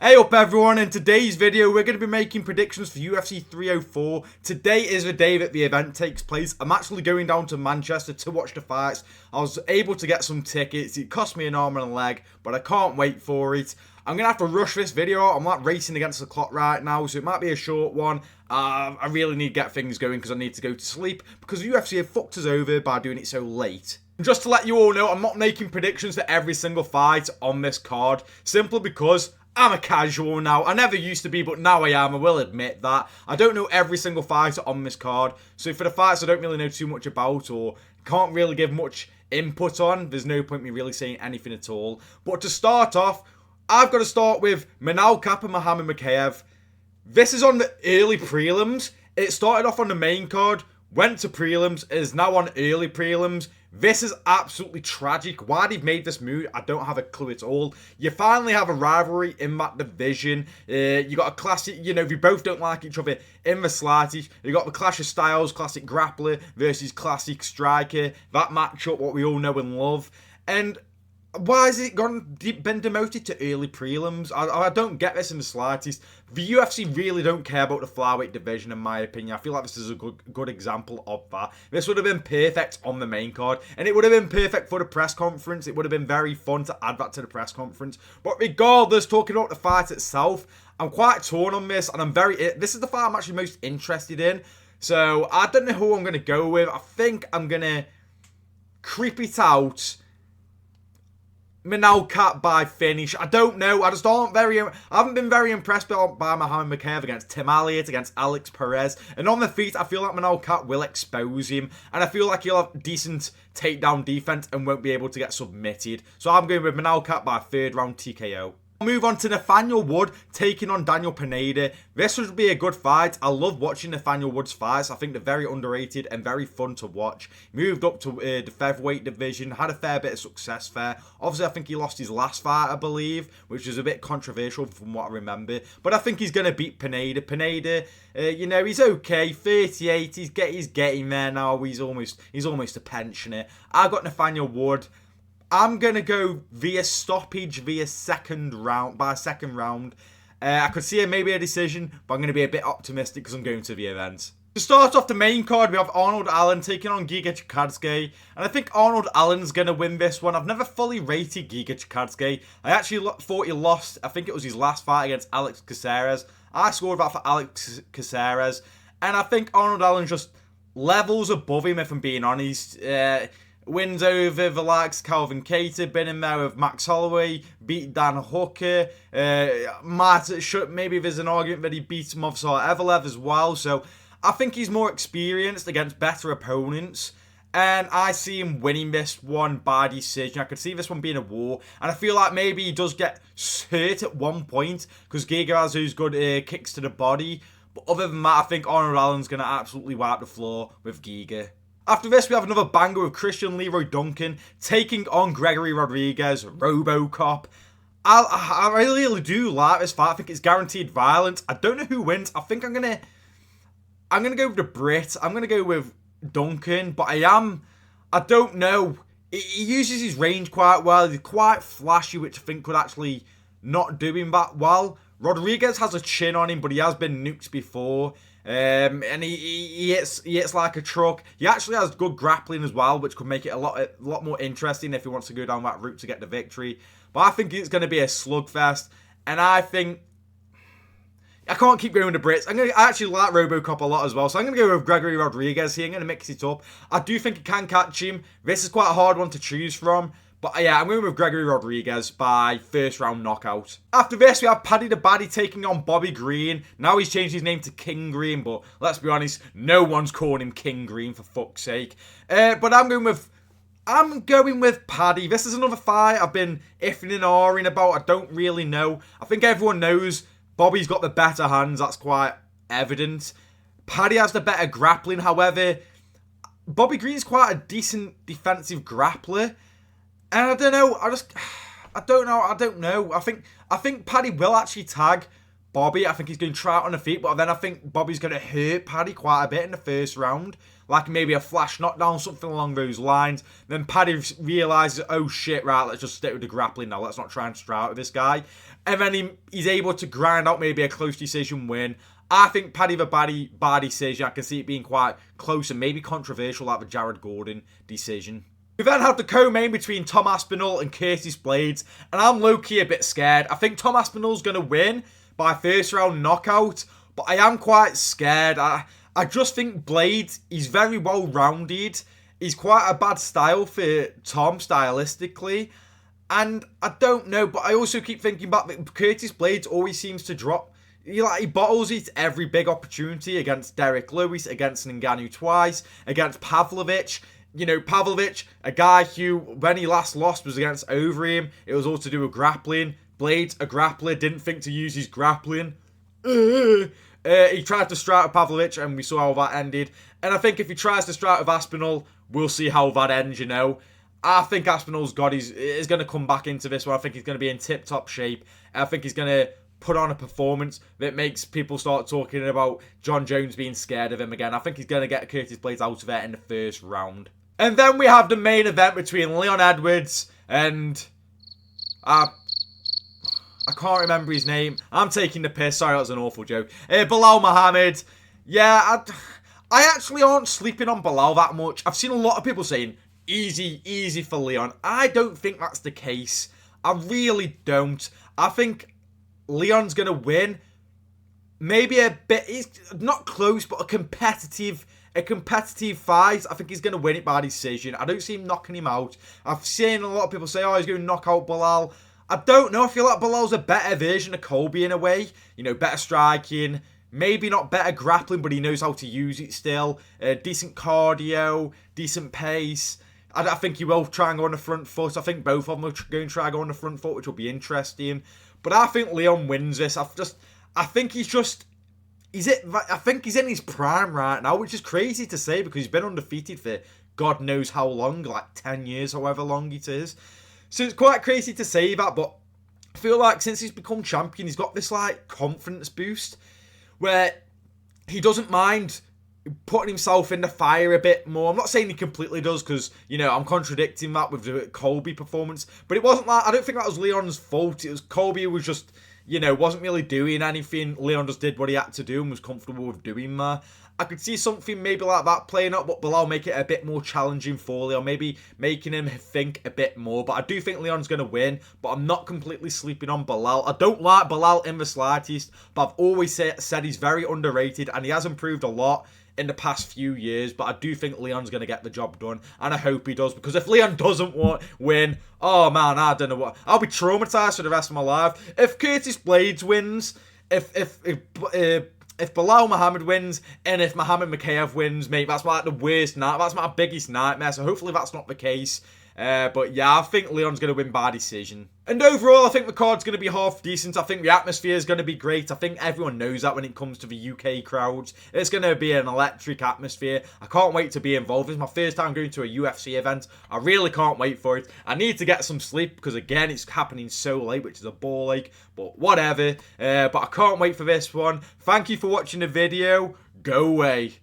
Hey up everyone, in today's video we're going to be making predictions for UFC 304. Today is the day that the event takes place. I'm actually going down to Manchester to watch the fights. I was able to get some tickets. It cost me an arm and a leg, but I can't wait for it. I'm going to have to rush this video. I'm like racing against the clock right now, so it might be a short one. I really need to get things going because I need to go to sleep because the UFC have fucked us over by doing it so late. Just to let you all know, I'm not making predictions for every single fight on this card, simply because I'm a casual now. I never used to be, but now I am. I will admit that. I don't know every single fighter on this card. So for the fights I don't really know too much about or can't really give much input on, there's no point me really saying anything at all. But to start off, I've got to start with Pineda V Kape and Mokaev. This is on the early prelims. It started off on the main card, went to prelims, is now on early prelims. This is absolutely tragic. Why they've made this move, I don't have a clue at all. You finally have a rivalry in that division. You got a classic, if you both don't like each other in the slightest. You got the clash of styles, classic grappler versus classic striker. That matchup, what we all know and love. And why has it been demoted to early prelims? I don't get this in the slightest. The UFC really don't care about the flyweight division, in my opinion. I feel like this is a good example of that. This would have been perfect on the main card, and it would have been perfect for the press conference. It would have been very fun to add that to the press conference. But regardless, talking about the fight itself, I'm quite torn on this, and this is the fight I'm actually most interested in. So I don't know who I'm going to go with. I think I'm going to creep it out Pineda V Kape by finish. I don't know. I haven't been very impressed by Mokaev against Tim Elliott, against Alex Perez. And on the feet, I feel like Pineda V Kape will expose him. And I feel like he'll have decent takedown defense and won't be able to get submitted. So I'm going with Pineda V Kape by third round TKO. I'll move on to Nathaniel Wood taking on Daniel Pineda. This would be a good fight. I love watching Nathaniel Wood's fights. I think they're very underrated and very fun to watch. Moved up to the featherweight division, had a fair bit of success there. Obviously, I think he lost his last fight, I believe, which was a bit controversial from what I remember. But I think he's going to beat Pineda. Pineda, he's okay. 38, he's getting there now. He's almost a pensioner. I got Nathaniel Wood. I'm going to go via stoppage, via second round. I could see maybe a decision, but I'm going to be a bit optimistic because I'm going to the event. To start off the main card, we have Arnold Allen taking on Giga Chikadze. And I think Arnold Allen's going to win this one. I've never fully rated Giga Chikadze. I actually thought he lost. I think it was his last fight against Alex Caceres. I scored that for Alex Caceres. And I think Arnold Allen just levels above him, if I'm being honest. Wins over the likes Calvin Kattar, been in there with Max Holloway, beat Dan Hooker. Maybe there's an argument that he beat Movsar Evelev as well. So I think he's more experienced against better opponents. And I see him winning this one by decision. I could see this one being a war. And I feel like maybe he does get hurt at one point because Giga has those good kicks to the body. But other than that, I think Arnold Allen's going to absolutely wipe the floor with Giga. After this, we have another banger with Christian Leroy Duncan taking on Gregory Rodriguez, Robocop. I really do like this fight. I think it's guaranteed violence. I don't know who wins. I think I'm gonna go with the Brit. I'm gonna go with Duncan, but I don't know. He uses his range quite well. He's quite flashy, which I think could actually not do him that well. Rodriguez has a chin on him, but he has been nuked before. And he hits like a truck. He actually has good grappling as well, which could make it a lot more interesting if he wants to go down that route to get the victory. But I think it's going to be a slugfest, and I think I can't keep going with the Brits. I actually like Robocop a lot as well, so I'm going to go with Gregory Rodriguez here. I'm going to mix it up. I do think I can catch him. This is quite a hard one to choose from. But yeah, I'm going with Gregory Rodriguez by first round knockout. After this, we have Paddy the Baddy taking on Bobby Green. Now he's changed his name to King Green, but let's be honest, no one's calling him King Green for fuck's sake. But I'm going with Paddy. This is another fight I've been iffing and ahhing about. I don't really know. I think everyone knows Bobby's got the better hands. That's quite evident. Paddy has the better grappling. However, Bobby Green's quite a decent defensive grappler. And I don't know. I don't know. I think Paddy will actually tag, Bobby. I think he's going to try it on the feet, but then I think Bobby's going to hurt Paddy quite a bit in the first round. Like maybe a flash knockdown, something along those lines. Then Paddy realises, oh shit, right, let's just stick with the grappling now. Let's not try and strike with this guy. And then he's able to grind out maybe a close decision win. I think Paddy the bad decision. I can see it being quite close and maybe controversial, like the Jared Gordon decision. We then have the co-main between Tom Aspinall and Curtis Blaydes, and I'm low-key a bit scared. I think Tom Aspinall's going to win by first round knockout, but I am quite scared. I just think Blaydes, he's very well-rounded. He's quite a bad style for Tom, stylistically. And I don't know, but I also keep thinking back that Curtis Blaydes always seems to drop. He bottles it every big opportunity against Derek Lewis, against Ngannou twice, against Pavlovich. You know, Pavlovich, a guy who, when he last lost, was against Overeem. It was all to do with grappling. Blaydes, a grappler, didn't think to use his grappling. He tried to strike with Pavlovich, and we saw how that ended. And I think if he tries to strike with Aspinall, we'll see how that ends, you know. I think Aspinall's is going to come back into this one. I think he's going to be in tip-top shape. I think he's going to put on a performance that makes people start talking about John Jones being scared of him again. I think he's going to get Curtis Blaydes out of it in the first round. And then we have the main event between Leon Edwards and... I can't remember his name. I'm taking the piss. Sorry, that was an awful joke. Belal Muhammad. Yeah, I actually aren't sleeping on Belal that much. I've seen a lot of people saying, easy for Leon. I don't think that's the case. I really don't. I think Leon's going to win. Maybe a bit, it's not close, but a competitive fight. I think he's going to win it by decision. I don't see him knocking him out. I've seen a lot of people say, oh, he's going to knock out Belal. I don't know. I feel like Belal's a better version of Colby in a way. You know, better striking. Maybe not better grappling, but he knows how to use it still. Decent cardio, decent pace. I think he will try and go on the front foot. I think both of them are going to try and go on the front foot, which will be interesting. But I think Leon wins this. I think he's in his prime right now, which is crazy to say because he's been undefeated for God knows how long, like 10 years, however long it is. So it's quite crazy to say that, but I feel like since he's become champion, he's got this like confidence boost where he doesn't mind putting himself in the fire a bit more. I'm not saying he completely does because, you know, I'm contradicting that with the Colby performance. But it wasn't like, I don't think that was Leon's fault. It was Colby who was just, you know, wasn't really doing anything. Leon just did what he had to do and was comfortable with doing that. I could see something maybe like that playing out, but Belal make it a bit more challenging for Leon, maybe making him think a bit more. But I do think Leon's going to win, but I'm not completely sleeping on Belal. I don't like Belal in the slightest, but I've always said he's very underrated, and he has improved a lot in the past few years, but I do think Leon's going to get the job done, and I hope he does, because if Leon doesn't win, oh man, I don't know what, I'll be traumatized for the rest of my life. If Curtis Blaydes wins, if Belal Muhammad wins, and if Muhammad Mokaev wins, mate, that's like the worst night. That's my biggest nightmare. So hopefully that's not the case. But yeah, I think Leon's going to win by decision. And overall, I think the card's going to be half decent. I think the atmosphere is going to be great. I think everyone knows that when it comes to the UK crowds. It's going to be an electric atmosphere. I can't wait to be involved. It's my first time going to a UFC event. I really can't wait for it. I need to get some sleep because, again, it's happening so late, which is a ball ache. But whatever. But I can't wait for this one. Thank you for watching the video. Go away.